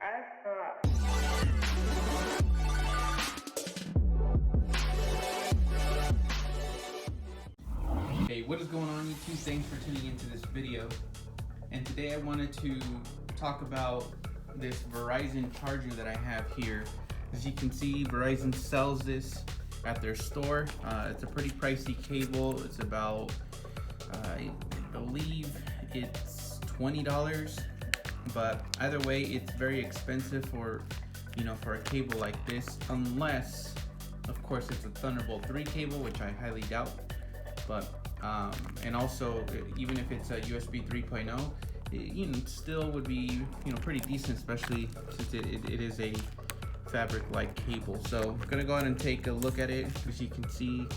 Hey, what is going on YouTube? Thanks for tuning into this video. And today I wanted to talk about this Verizon charger that I have here. As you can see, Verizon sells this at their store. It's a pretty pricey cable. It's about, I believe it's $20, but either way, it's very expensive for, for a cable like this, unless, of course, it's a Thunderbolt 3 cable, which I highly doubt. But and also, even if it's a USB 3.0, it still would be pretty decent, especially since it is a fabric-like cable. So I'm gonna go ahead and take a look at it. As you can see,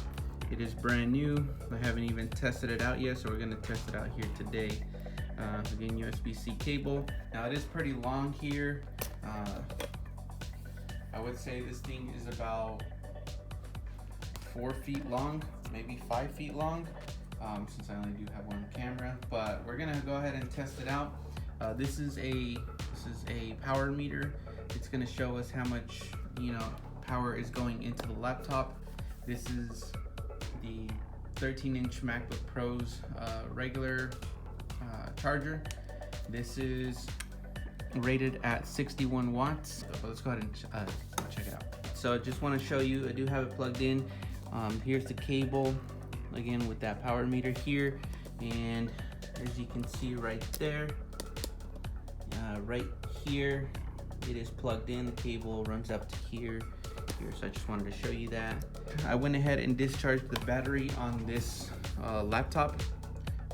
it is brand new. I haven't even tested it out yet, so we're gonna test it out here today. Again, USB-C cable. Now it is pretty long here. I would say this thing is about 4 feet long, maybe 5 feet long, since I only do have one camera. But we're gonna go ahead and test it out. This is a power meter. It's gonna show us how much power is going into the laptop. This is the 13-inch MacBook Pro's regular charger. This is rated at 61 watts. Let's go ahead and check it out. So I just want to show you, I do have it plugged in. Here's the cable, again with that power meter here, and as you can see right there, right here, it is plugged in. The cable runs up to here. So I just wanted to show you that. I went ahead and discharged the battery on this laptop.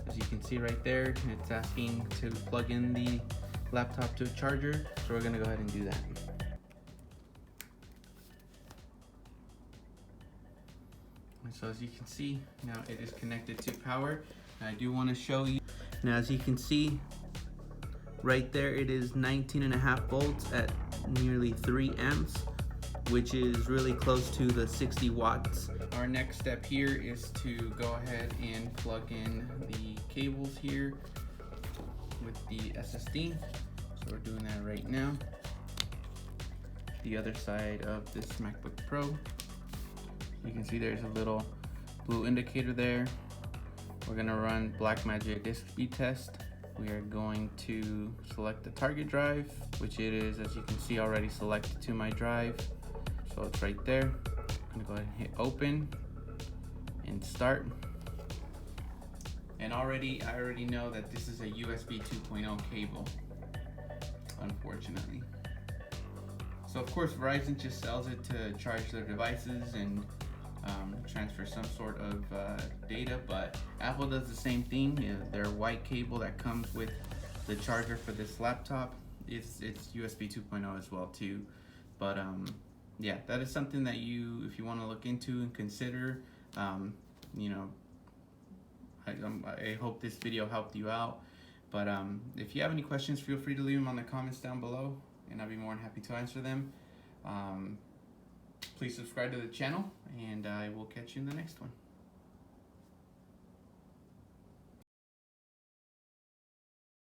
As you can see right there, it's asking to plug in the laptop to a charger, so we're gonna go ahead and do that. So as you can see, now it is connected to power. And I do want to show you. Now as you can see, right there it is 19.5 volts at nearly 3 amps, which is really close to the 60 watts. Our next step here is to go ahead and plug in the cables here with the SSD. So we're doing that right now. The other side of this MacBook Pro. You can see there's a little blue indicator there. We're gonna run Blackmagic disk speed test. We are going to select the target drive, which it is, as you can see, already selected to my drive. So it's right there. I'm gonna go ahead and hit open and start. And I already know that this is a USB 2.0 cable, unfortunately. So of course Verizon just sells it to charge their devices and transfer some sort of data, but Apple does the same thing. Their white cable that comes with the charger for this laptop, it's USB 2.0 as well too. But yeah, that is something that if you want to look into and consider. I hope this video helped you out. But if you have any questions, feel free to leave them on the comments down below, and I'll be more than happy to answer them. Please subscribe to the channel, and I will catch you in the next one.